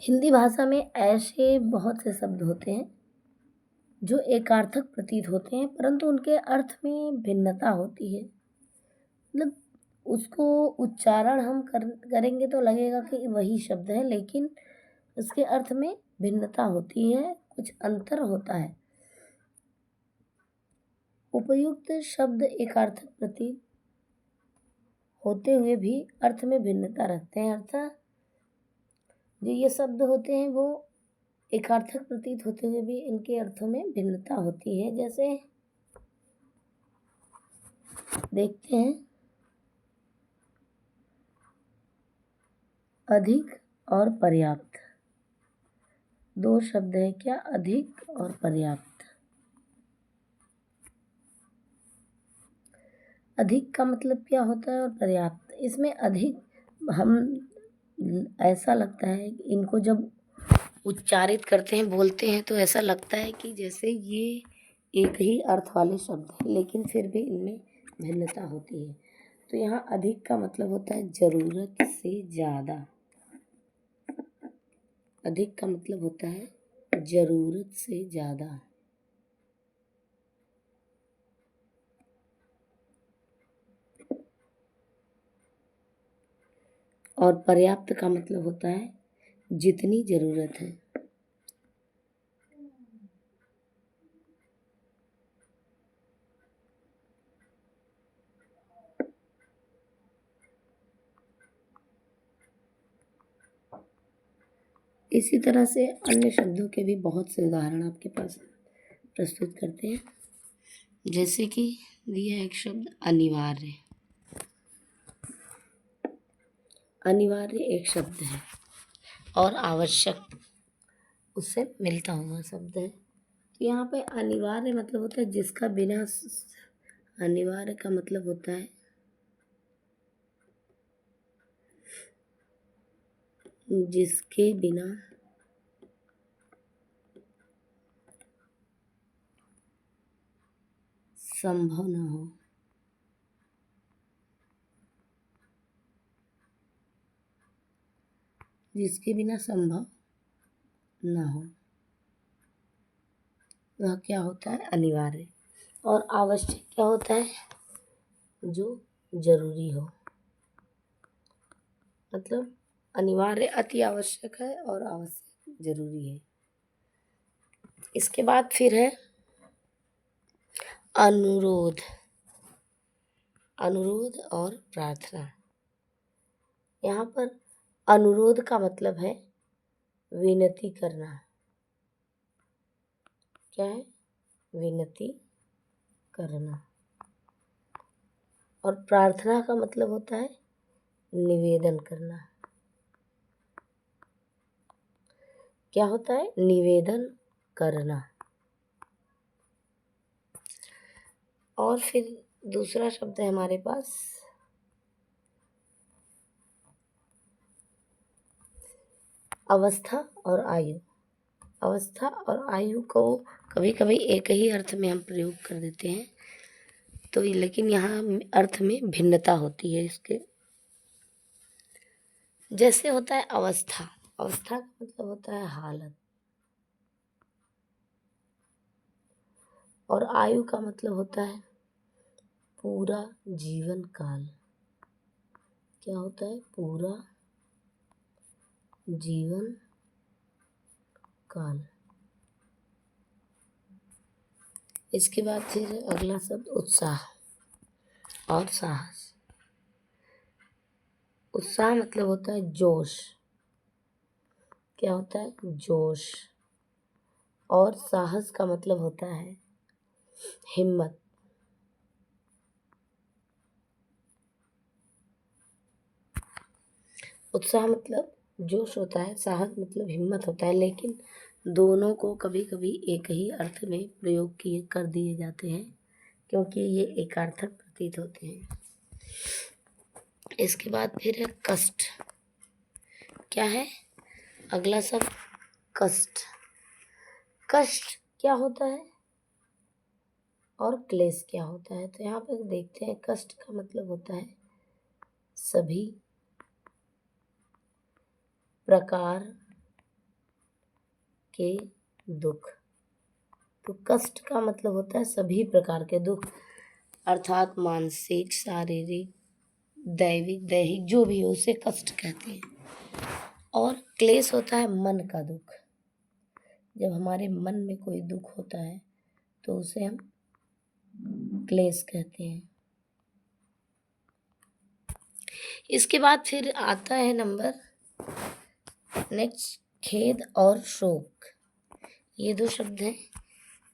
हिंदी भाषा में ऐसे बहुत से शब्द होते हैं जो एकार्थक प्रतीत होते हैं, परंतु उनके अर्थ में भिन्नता होती है। मतलब उसको उच्चारण हम करेंगे तो लगेगा कि वही शब्द है, लेकिन उसके अर्थ में भिन्नता होती है, कुछ अंतर होता है। उपयुक्त शब्द एकार्थक प्रतीत होते हुए भी अर्थ में भिन्नता रखते हैं, अर्थात जो ये शब्द होते हैं वो एकार्थक प्रतीत होते हुए भी इनके अर्थों में भिन्नता होती है। जैसे देखते हैं, अधिक और पर्याप्त, दो शब्द है क्या, अधिक और पर्याप्त। अधिक का मतलब क्या होता है और पर्याप्त, इसमें अधिक हम ऐसा लगता है कि इनको जब उच्चारित करते हैं, बोलते हैं, तो ऐसा लगता है कि जैसे ये एक ही अर्थ वाले शब्द हैं, लेकिन फिर भी इनमें भिन्नता होती है। तो यहाँ अधिक का मतलब होता है जरूरत से ज़्यादा। अधिक का मतलब होता है जरूरत से ज़्यादा। और पर्याप्त का मतलब होता है जितनी ज़रूरत है। इसी तरह से अन्य शब्दों के भी बहुत से उदाहरण आपके पास प्रस्तुत करते हैं। जैसे कि दिया एक शब्द अनिवार्य। अनिवार्य एक शब्द है और आवश्यक उससे मिलता हुआ शब्द है। तो यहाँ पे अनिवार्य मतलब होता है जिसका बिना, अनिवार्य का मतलब होता है जिसके बिना संभव न हो। जिसके बिना संभव न हो वह क्या होता है, अनिवार्य। और आवश्यक क्या होता है, जो जरूरी हो। मतलब अनिवार्य अति आवश्यक है और आवश्यक जरूरी है। इसके बाद फिर है अनुरोध। अनुरोध और प्रार्थना। यहाँ पर अनुरोध का मतलब है विनती करना। क्या है, विनती करना। और प्रार्थना का मतलब होता है निवेदन करना। क्या होता है, निवेदन करना। और फिर दूसरा शब्द है हमारे पास अवस्था और आयु। अवस्था और आयु को कभी कभी एक ही अर्थ में हम प्रयोग कर देते हैं, तो लेकिन यहाँ अर्थ में भिन्नता होती है इसके। जैसे होता है अवस्था। अवस्था का मतलब होता है हालत। और आयु का मतलब होता है पूरा जीवन काल। क्या होता है, पूरा जीवन काल। इसके बाद फिर अगला शब्द उत्साह और साहस। उत्साह मतलब होता है जोश। क्या होता है, जोश। और साहस का मतलब होता है हिम्मत। उत्साह मतलब जोश होता है, साहस मतलब हिम्मत होता है, लेकिन दोनों को कभी कभी एक ही अर्थ में प्रयोग किए कर दिए जाते हैं, क्योंकि ये एकार्थक प्रतीत होते हैं। इसके बाद फिर है कष्ट। क्या है, अगला शब्द कष्ट। कष्ट क्या होता है और क्लेश क्या होता है, तो यहाँ पर देखते हैं। कष्ट का मतलब होता है सभी प्रकार के दुख। तो कष्ट का मतलब होता है सभी प्रकार के दुख, अर्थात मानसिक, शारीरिक, दैहिक जो भी हो उसे कष्ट कहते हैं। और क्लेश होता है मन का दुख। जब हमारे मन में कोई दुख होता है तो उसे हम क्लेश कहते हैं। इसके बाद फिर आता है नंबर नेक्स्ट, खेद और शोक। ये दो शब्द हैं,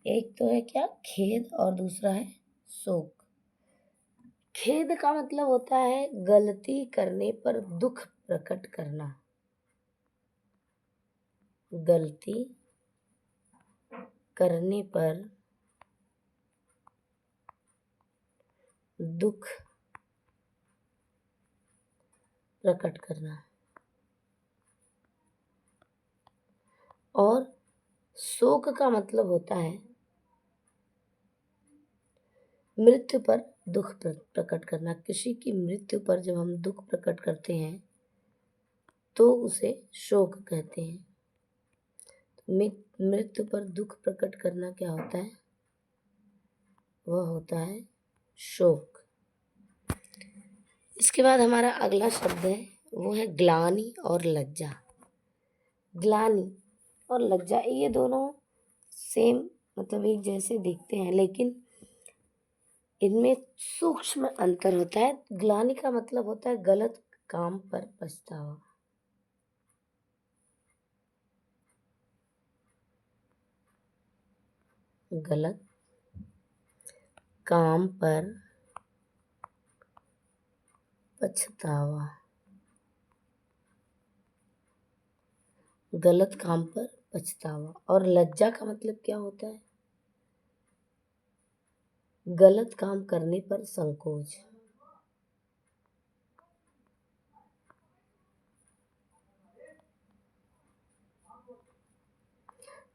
एक तो है क्या, खेद, और दूसरा है शोक। खेद का मतलब होता है गलती करने पर दुख प्रकट करना। गलती करने पर दुख प्रकट करना। और शोक का मतलब होता है मृत्यु पर दुख प्रकट करना। किसी की मृत्यु पर जब हम दुख प्रकट करते हैं तो उसे शोक कहते हैं। मृत्यु पर दुख प्रकट करना क्या होता है, वह होता है शोक। इसके बाद हमारा अगला शब्द है वो है ग्लानि और लज्जा। ग्लानि और लज्जा ये दोनों सेम मतलब एक जैसे दिखते हैं, लेकिन इनमें सूक्ष्म अंतर होता है। ग्लानि का मतलब होता है गलत काम पर पछतावा। गलत काम पर पछतावा। गलत काम पर पछतावा। और लज्जा का मतलब क्या होता है, गलत काम करने पर संकोच।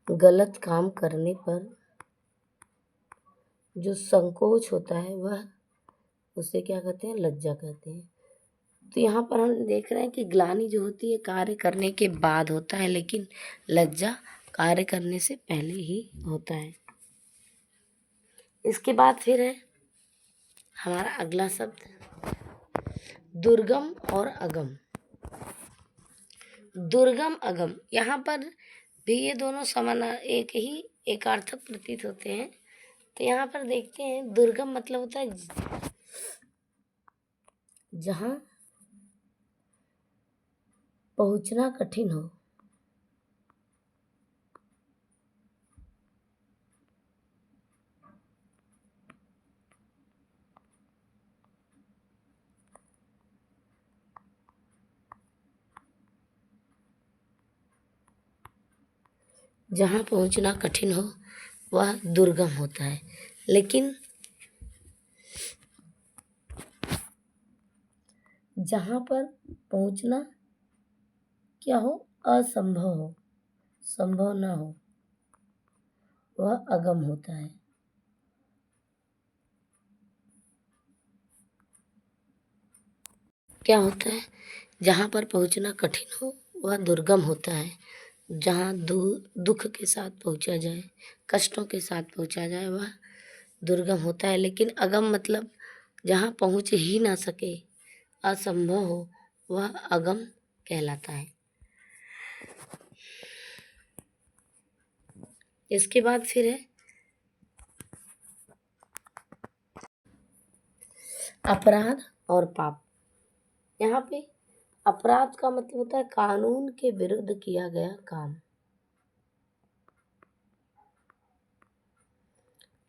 गलत काम करने पर जो संकोच होता है वह उसे क्या कहते हैं, लज्जा कहते हैं। तो यहाँ पर हम देख रहे हैं कि ग्लानि जो होती है कार्य करने के बाद होता है, लेकिन लज्जा कार्य करने से पहले ही होता है। इसके बाद फिर है हमारा अगला शब्द दुर्गम और अगम। दुर्गम अगम, यहाँ पर भी ये दोनों समान एक ही एकार्थक प्रतीत होते हैं। तो यहाँ पर देखते हैं दुर्गम मतलब होता है जहाँ पहुँचना कठिन हो। जहाँ पहुँचना कठिन हो वह दुर्गम होता है। लेकिन जहाँ पर पहुँचना क्या हो, असंभव हो, संभव ना हो, वह अगम होता है। क्या होता है, जहाँ पर पहुँचना कठिन हो वह दुर्गम होता है। जहाँ दुख के साथ पहुँचा जाए, कष्टों के साथ पहुँचा जाए वह दुर्गम होता है। लेकिन अगम मतलब जहाँ पहुँच ही ना सके, असंभव हो, वह अगम कहलाता है। इसके बाद फिर है अपराध और पाप। यहाँ पे अपराध का मतलब होता है कानून के विरुद्ध किया गया काम।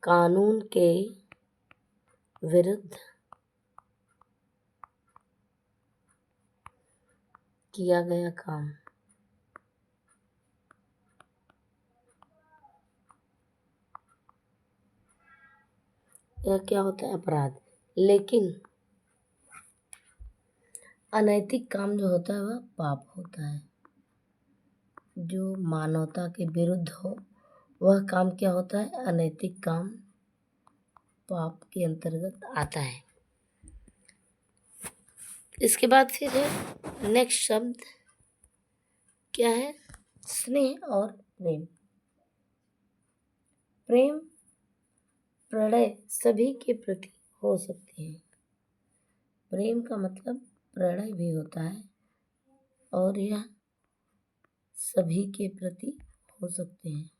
कानून के विरुद्ध किया गया काम। यह क्या होता है, अपराध। लेकिन अनैतिक काम जो होता है वह पाप होता है। जो मानवता के विरुद्ध हो वह काम क्या होता है, अनैतिक काम, पाप के अंतर्गत आता है। इसके बाद फिर है नेक्स्ट शब्द क्या है, स्नेह और प्रेम। प्रेम प्रणय सभी के प्रति हो सकते हैं। प्रेम का मतलब प्रणय भी होता है और यह सभी के प्रति हो सकते हैं।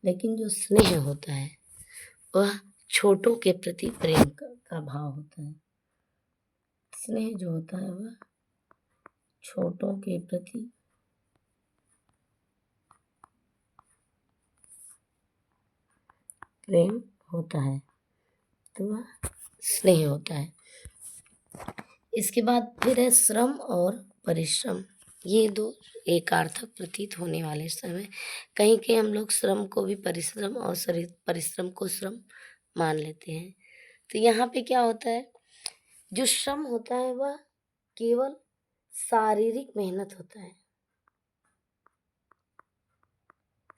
लेकिन जो स्नेह होता है वह छोटों के प्रति प्रेम का भाव होता है। स्नेह जो होता है वह छोटों के प्रति प्रेम होता है, तो वह स्नेह होता है। इसके बाद फिर है श्रम और परिश्रम। ये दो एकार्थक प्रतीत होने वाले समय, कहीं कहीं हम लोग श्रम को भी परिश्रम और परिश्रम को श्रम मान लेते हैं। तो यहाँ पे क्या होता है, जो श्रम होता है वह केवल शारीरिक मेहनत होता है।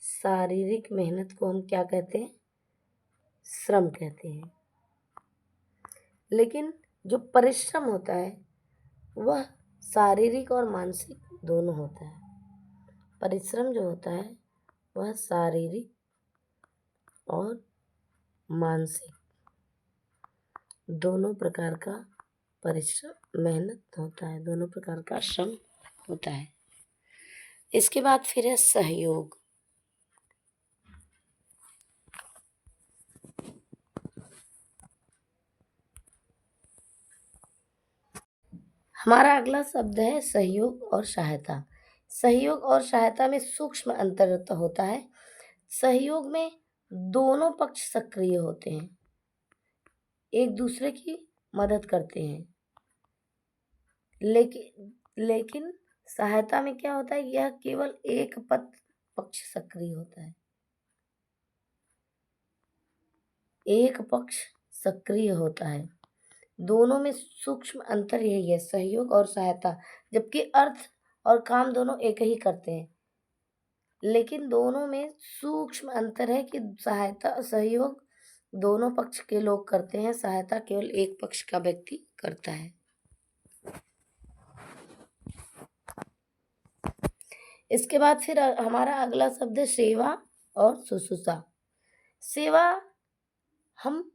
शारीरिक मेहनत को हम क्या कहते हैं, श्रम कहते हैं। लेकिन जो परिश्रम होता है वह शारीरिक और मानसिक दोनों होता है। परिश्रम जो होता है वह शारीरिक और मानसिक दोनों प्रकार का परिश्रम मेहनत होता है, दोनों प्रकार का श्रम होता है। इसके बाद फिर है सहयोग। हमारा अगला शब्द है सहयोग और सहायता। सहयोग और सहायता में सूक्ष्म अंतर होता है। सहयोग में दोनों पक्ष सक्रिय होते हैं, एक दूसरे की मदद करते हैं। लेकिन सहायता में क्या होता है, यह केवल एक पक्ष सक्रिय होता है, एक पक्ष सक्रिय होता है। दोनों में सूक्ष्म अंतर यही है, सहयोग और सहायता। जबकि अर्थ और काम दोनों एक ही करते हैं, लेकिन दोनों में सूक्ष्म अंतर है कि सहयोग दोनों पक्ष के लोग करते हैं, सहायता केवल एक पक्ष का व्यक्ति करता है। इसके बाद फिर हमारा अगला शब्द है सेवा और शुश्रूषा। सेवा हम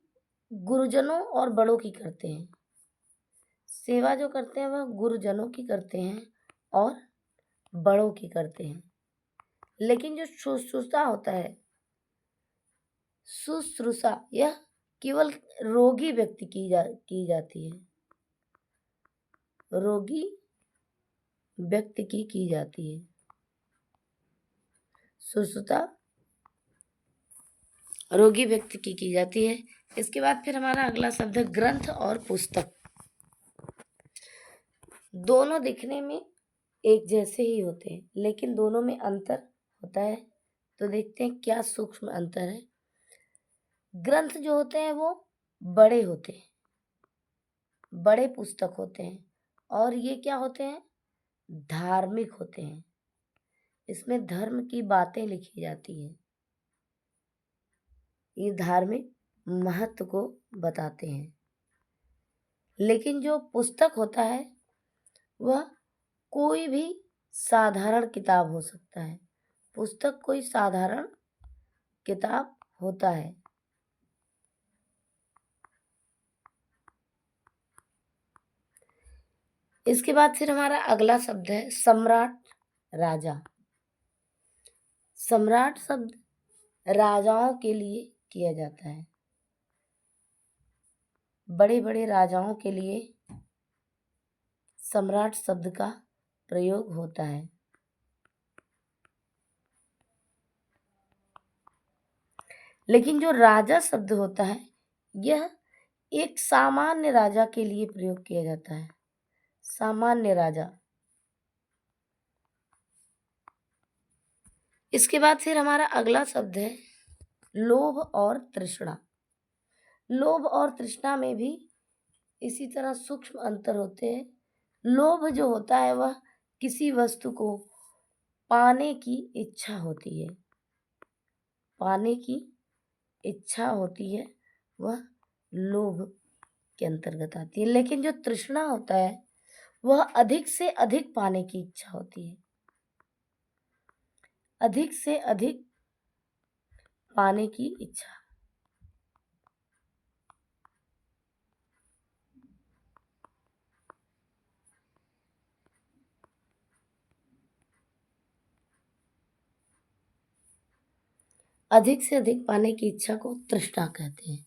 गुरुजनों और बड़ों की करते हैं। सेवा जो करते हैं वह गुरुजनों की करते हैं और बड़ों की करते हैं। लेकिन जो शुश्रूषा होता है, शुश्रूषा यह केवल रोगी व्यक्ति की जाती है, रोगी व्यक्ति की जाती है शुश्रूषा, रोगी व्यक्ति की जाती है। इसके बाद फिर हमारा अगला शब्द है ग्रंथ और पुस्तक। दोनों दिखने में एक जैसे ही होते हैं, लेकिन दोनों में अंतर होता है। तो देखते हैं क्या सूक्ष्म अंतर है। ग्रंथ जो होते हैं वो बड़े होते हैं, बड़े पुस्तक होते हैं, और ये क्या होते हैं, धार्मिक होते हैं। इसमें धर्म की बातें लिखी जाती हैं, ये धार्मिक महत्व को बताते हैं। लेकिन जो पुस्तक होता है वह कोई भी साधारण किताब हो सकता है। पुस्तक कोई साधारण किताब होता है। इसके बाद फिर हमारा अगला शब्द है सम्राट, राजा। सम्राट शब्द राजाओं के लिए किया जाता है, बड़े बड़े राजाओं के लिए सम्राट शब्द का प्रयोग होता है। लेकिन जो राजा शब्द होता है यह एक सामान्य राजा के लिए प्रयोग किया जाता है, सामान्य राजा। इसके बाद फिर हमारा अगला शब्द है लोभ और तृष्णा। लोभ और तृष्णा में भी इसी तरह सूक्ष्म अंतर होते हैं। लोभ जो होता है वह किसी वस्तु को पाने की इच्छा होती है, पाने की इच्छा होती है वह लोभ के अंतर्गत आती है, लेकिन जो तृष्णा होता है वह अधिक से अधिक पाने की इच्छा होती है, अधिक से अधिक पाने की इच्छा। अधिक से अधिक पाने की इच्छा को तृष्णा कहते हैं।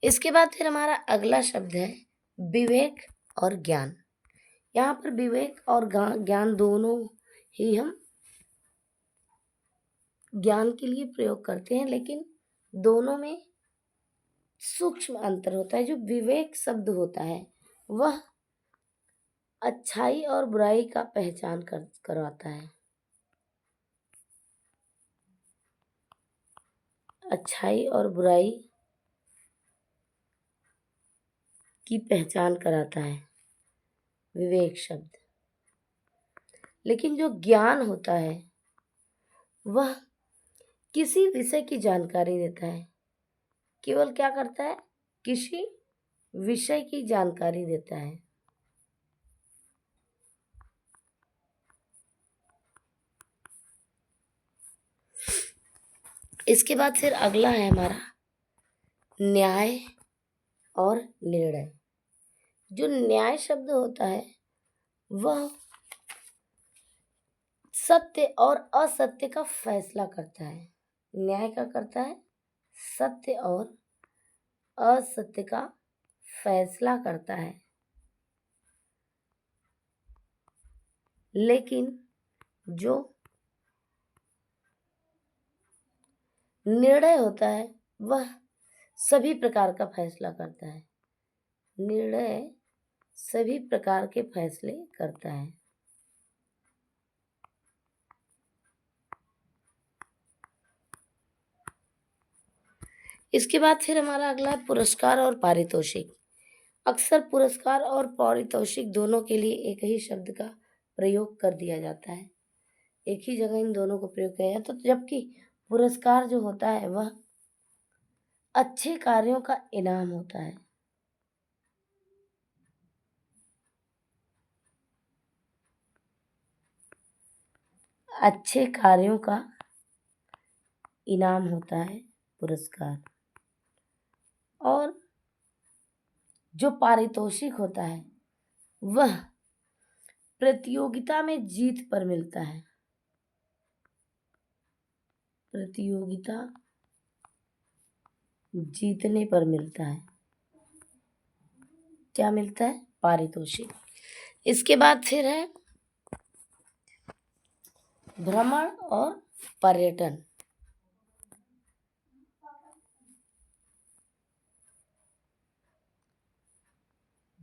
इसके बाद फिर हमारा अगला शब्द है विवेक और ज्ञान। यहाँ पर विवेक और ज्ञान दोनों ही हम ज्ञान के लिए प्रयोग करते हैं, लेकिन दोनों में सूक्ष्म अंतर होता है। जो विवेक शब्द होता है वह अच्छाई और बुराई का पहचान करवाता है, अच्छाई और बुराई की पहचान कराता है विवेक शब्द। लेकिन जो ज्ञान होता है वह किसी विषय की जानकारी देता है, केवल क्या करता है, किसी विषय की जानकारी देता है। इसके बाद फिर अगला है हमारा न्याय और निर्णय। जो न्याय शब्द होता है वह सत्य और असत्य का फैसला करता है। न्याय का करता है, सत्य और असत्य का फैसला करता है। लेकिन जो निर्णय होता है वह सभी प्रकार का फैसला करता है। निर्णय सभी प्रकार के फैसले करता है। इसके बाद फिर हमारा अगला है पुरस्कार और पारितोषिक। अक्सर पुरस्कार और पारितोषिक दोनों के लिए एक ही शब्द का प्रयोग कर दिया जाता है, एक ही जगह इन दोनों को प्रयोग किया जाता है। तो जबकि पुरस्कार जो होता है वह अच्छे कार्यों का इनाम होता है, अच्छे कार्यों का इनाम होता है पुरस्कार। और जो पारितोषिक होता है वह प्रतियोगिता में जीत पर मिलता है, प्रतियोगिता जीतने पर मिलता है। क्या मिलता है, पारितोषिक। इसके बाद फिर है भ्रमण और पर्यटन।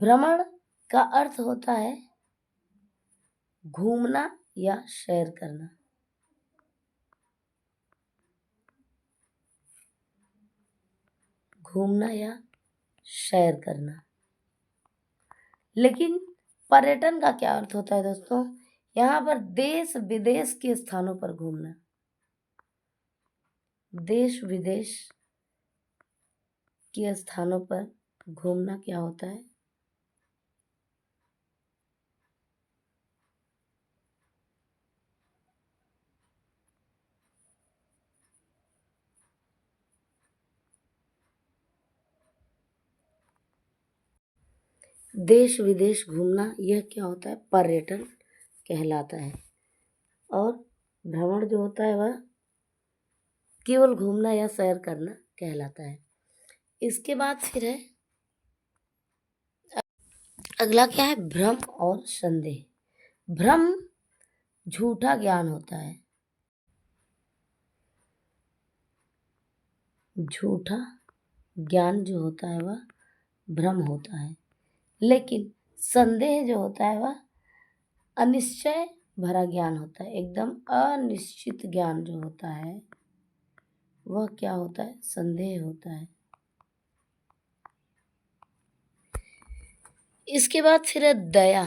भ्रमण का अर्थ होता है घूमना या सैर करना। घूमना या सैर करना। लेकिन पर्यटन का क्या अर्थ होता है दोस्तों, यहाँ पर देश विदेश के स्थानों पर घूमना। देश विदेश के स्थानों पर घूमना क्या होता है, देश विदेश घूमना, यह क्या होता है, पर्यटन कहलाता है। और भ्रमण जो होता है वह केवल घूमना या सैर करना कहलाता है। इसके बाद फिर है अगला क्या है, भ्रम और संदेह। भ्रम झूठा ज्ञान होता है, झूठा ज्ञान जो होता है वह भ्रम होता है। लेकिन संदेह जो होता है वह अनिश्चय भरा ज्ञान होता है, एकदम अनिश्चित ज्ञान जो होता है वह क्या होता है, संदेह होता है। इसके बाद फिर है दया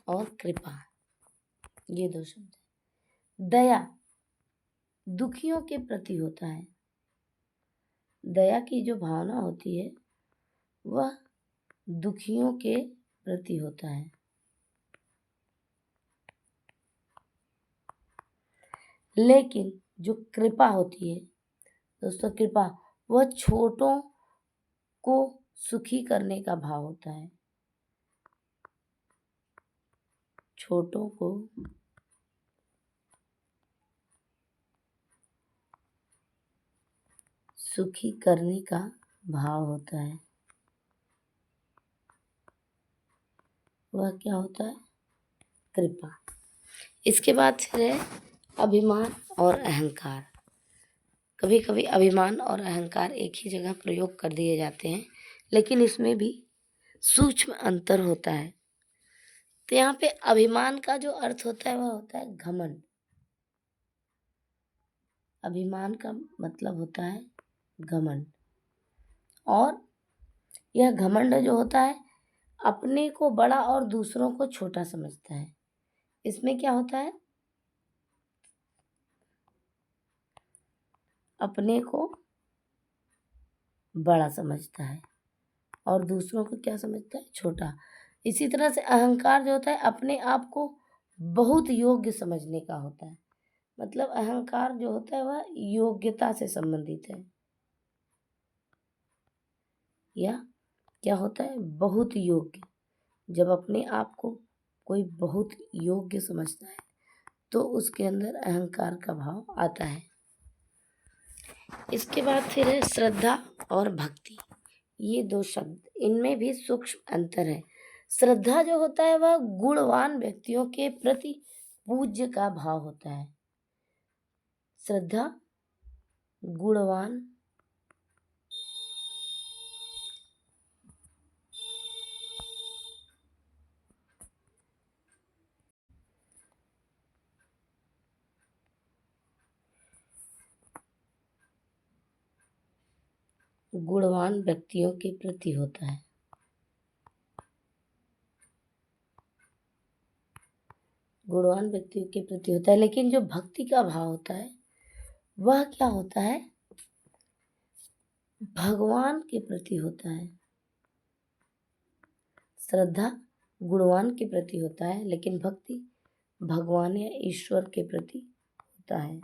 और कृपा। ये दो शब्द। दया दुखियों के प्रति होता है। दया की जो भावना होती है वह दुखियों के प्रति होता है। लेकिन जो कृपा होती है दोस्तों, कृपा वह छोटों को सुखी करने का भाव होता है। छोटों को सुखी करने का भाव होता है। वह क्या होता है? कृपा। इसके बाद फिर है अभिमान और अहंकार। कभी कभी अभिमान और अहंकार एक ही जगह प्रयोग कर दिए जाते हैं, लेकिन इसमें भी सूक्ष्म अंतर होता है। तो यहाँ पे अभिमान का जो अर्थ होता है वह होता है घमंड। अभिमान का मतलब होता है घमंड, और यह घमंड जो होता है अपने को बड़ा और दूसरों को छोटा समझता है। इसमें क्या होता है? अपने को बड़ा समझता है और दूसरों को क्या समझता है? छोटा। इसी तरह से अहंकार जो होता है अपने आप को बहुत योग्य समझने का होता है। मतलब अहंकार जो होता है वह योग्यता से संबंधित है, या क्या होता है? बहुत योग्य। जब अपने आप को कोई बहुत योग्य समझता है तो उसके अंदर अहंकार का भाव आता है। इसके बाद फिर है श्रद्धा और भक्ति। ये दो शब्द, इनमें भी सूक्ष्म अंतर है। श्रद्धा जो होता है वह गुणवान व्यक्तियों के प्रति पूज्य का भाव होता है। श्रद्धा गुणवान गुणवान व्यक्तियों के प्रति होता है। गुणवान व्यक्तियों के प्रति होता है। लेकिन जो भक्ति का भाव होता है वह क्या होता है? भगवान के प्रति होता है। श्रद्धा गुणवान के प्रति होता है, लेकिन भक्ति भगवान या ईश्वर के प्रति होता है।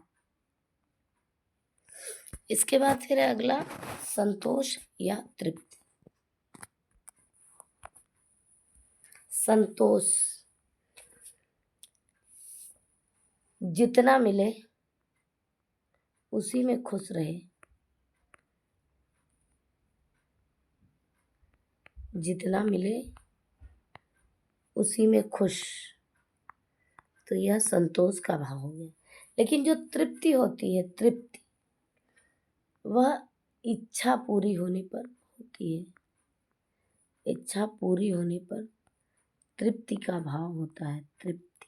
इसके बाद फिर है अगला संतोष या तृप्ति। संतोष, जितना मिले उसी में खुश रहे। जितना मिले उसी में खुश, तो यह संतोष का भाव हो गया। लेकिन जो तृप्ति होती है, तृप्ति वह इच्छा पूरी होने पर होती है। इच्छा पूरी होने पर तृप्ति का भाव होता है, तृप्ति।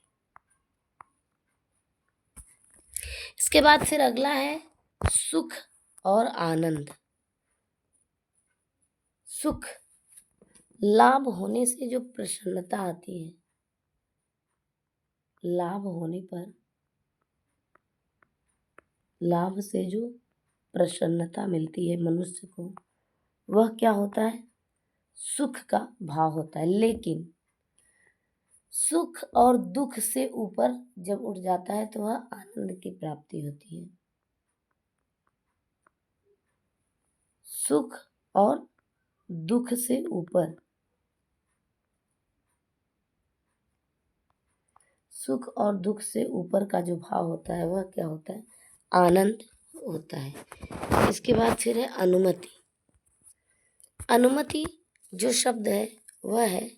इसके बाद फिर अगला है सुख और आनंद। सुख, लाभ होने से जो प्रसन्नता आती है, लाभ होने पर, लाभ से जो प्रसन्नता मिलती है मनुष्य को, वह क्या होता है? सुख का भाव होता है। लेकिन सुख और दुख से ऊपर जब उठ जाता है तो वह आनंद की प्राप्ति होती है। सुख और दुख से ऊपर, सुख और दुख से ऊपर का जो भाव होता है वह क्या होता है? आनंद होता है। इसके बाद फिर है अनुमति। अनुमति जो शब्द है वह है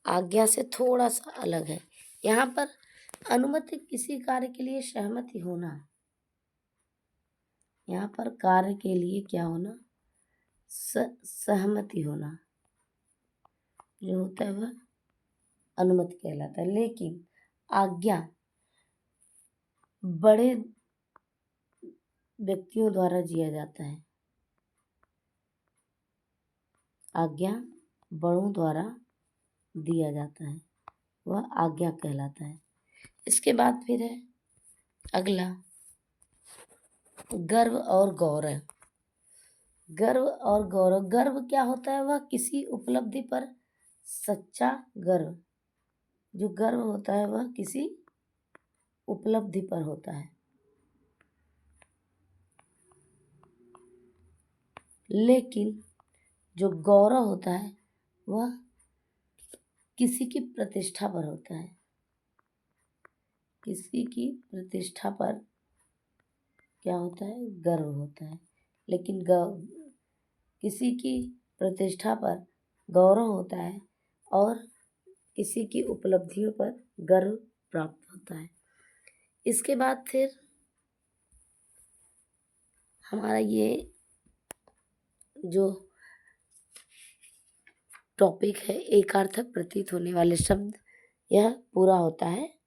आज्ञा से थोड़ा सा अलग है। यहाँ पर अनुमति किसी कार्य के लिए सहमति होना। यहाँ पर कार्य के लिए क्या होना? सहमति होना जो होता है वह अनुमति कहलाता है। लेकिन आज्ञा बड़े व्यक्तियों द्वारा दिया जाता है। आज्ञा बड़ों द्वारा दिया जाता है, वह आज्ञा कहलाता है। इसके बाद फिर है अगला, गर्व और गौरव। गर्व और गौरव, गर्व क्या होता है? वह किसी उपलब्धि पर सच्चा गर्व। जो गर्व होता है वह किसी उपलब्धि पर होता है। लेकिन जो गौरव होता है वह किसी की प्रतिष्ठा पर होता है। किसी की प्रतिष्ठा पर क्या होता है? गर्व होता है। लेकिन किसी की प्रतिष्ठा पर गौरव होता है और किसी की उपलब्धियों पर गर्व प्राप्त होता है। इसके बाद फिर हमारा ये जो टॉपिक है, एकार्थक प्रतीत होने वाले शब्द, यह पूरा होता है।